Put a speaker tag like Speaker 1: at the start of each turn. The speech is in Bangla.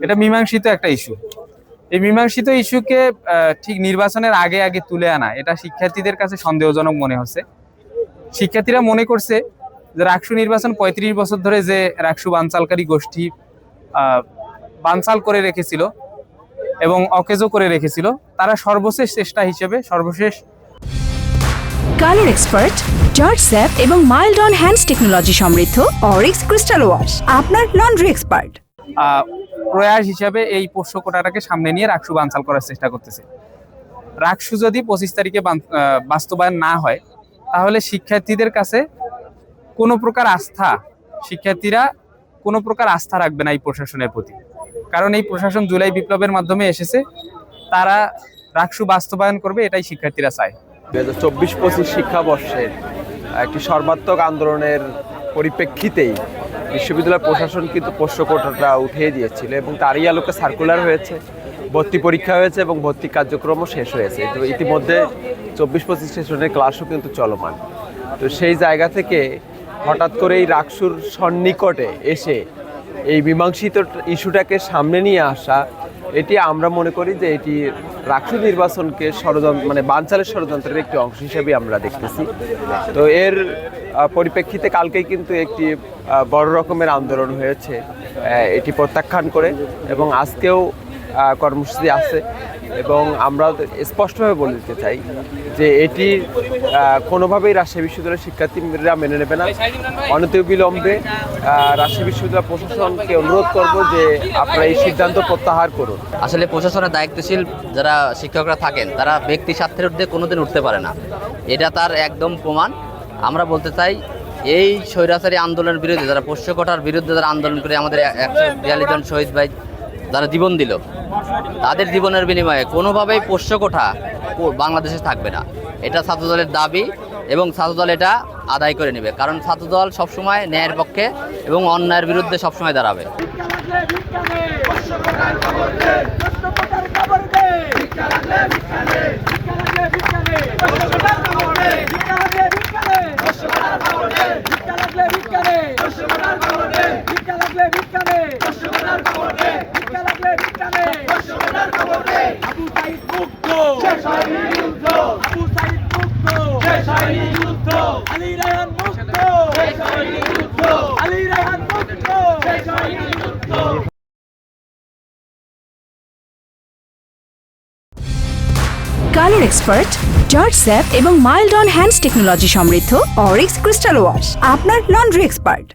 Speaker 1: এটা মীমাংসিত একটা ইস্যু। এই মীমাংসিত ইস্যুকে ঠিক নির্বাচনের আগে আগে তুলে আনা, এটা শিক্ষার্থীদের কাছে সন্দেহজনক মনে হচ্ছে। শিক্ষার্থীরা মনে করছে যে রাকসু নির্বাচন ৩৫ বছর ধরে যে রাকসু বানচালকারী গোষ্ঠী বানচাল করে রেখেছিল এবং অকেজো করে রেখেছিল, তারা সর্বশেষ চেষ্টা হিসেবে
Speaker 2: কালার এক্সপার্ট, জর্জ স্যাপ এবং মাইল্ড অন হ্যান্ডস টেকনোলজি সমৃদ্ধ অরিক্স ক্রিস্টাল ওয়াশ আপনার লন্ড্রি এক্সপার্ট
Speaker 1: প্রয়াস হিসাবে এই পোষ্য কোটাটাকে সামনে নিয়ে রাকসু বানচাল করার চেষ্টা করতেছে। রাকসু যদি ২৫ তারিখে বাস্তবায়ন না হয়, তাহলে শিক্ষার্থীদের কাছে শিক্ষার্থীরা কোনো প্রকার আস্থা রাখবে না এই প্রশাসনের প্রতি। কারণ এই প্রশাসন জুলাই বিপ্লবের মাধ্যমে এসেছে, তারা রাকসু বাস্তবায়ন করবে, এটাই শিক্ষার্থীরা চায়।
Speaker 3: ২০২৪-২৫ শিক্ষাবর্ষের একটি সর্বাত্মক আন্দোলনের পরিপ্রেক্ষিতেই বিশ্ববিদ্যালয় প্রশাসন কিন্তু পোষ্য কোটাটা উঠিয়ে দিয়েছিল এবং তারই আলোকে সার্কুলার হয়েছে, ভর্তি পরীক্ষা হয়েছে এবং ভর্তি কার্যক্রমও শেষ হয়েছে। তো ইতিমধ্যে ২৪-২৫ সেশনের ক্লাসও কিন্তু চলমান। তো সেই জায়গা থেকে হঠাৎ করে এই রাকসুর সন্নিকটে এসে এই মীমাংসিত ইস্যুটাকে সামনে নিয়ে আসা, এটি আমরা মনে করি যে এটি রাকসু নির্বাচনকে বানচালের ষড়যন্ত্রের একটি অংশ হিসেবে আমরা দেখতেছি। তো এর পরিপ্রেক্ষিতে কালকেই কিন্তু একটি বড় রকমের আন্দোলন হয়েছে এটি প্রত্যাখ্যান করে, এবং আজকেও কর্মসূচি আছে। এবং আমরা স্পষ্টভাবে বলে দিতে চাই যে এটি কোনোভাবেই রাজশাহী বিশ্ববিদ্যালয়ের শিক্ষার্থীরা মেনে নেবে না। অনতিবিলম্বে রাজশাহী বিশ্ববিদ্যালয় প্রশাসনকে অনুরোধ করব যে আপনারা এই সিদ্ধান্ত প্রত্যাহার করুন।
Speaker 4: আসলে প্রশাসনের দায়িত্বশীল যারা শিক্ষকরা থাকেন, তারা ব্যক্তি স্বার্থের ঊর্ধ্বে কোনোদিন উঠতে পারে না, এটা তার একদম প্রমাণ। আমরা বলতে চাই, এই স্বৈরাচারী আন্দোলনের বিরুদ্ধে, যারা পোষ্য কোটার বিরুদ্ধে যারা আন্দোলন করে আমাদের ১৪২ জন শহীদ ভাই যারা জীবন দিল, তাদের জীবনের বিনিময়ে কোনোভাবেই পোষ্য কোঠা বাংলাদেশে থাকবে না। এটা ছাত্রদলের দাবি এবং ছাত্রদল এটা আদায় করে নেবে, কারণ ছাত্রদল সবসময় ন্যায়ের পক্ষে এবং অন্যায়ের বিরুদ্ধে সবসময় দাঁড়াবে।
Speaker 2: কালার এক্সপার্ট, জর্জ স্যাপ এবং মাইল্ড অন হ্যান্ডস টেকনোলজি সমৃদ্ধ অরিক্স ক্রিস্টাল ওয়াশ আপনার লন্ড্রি এক্সপার্ট।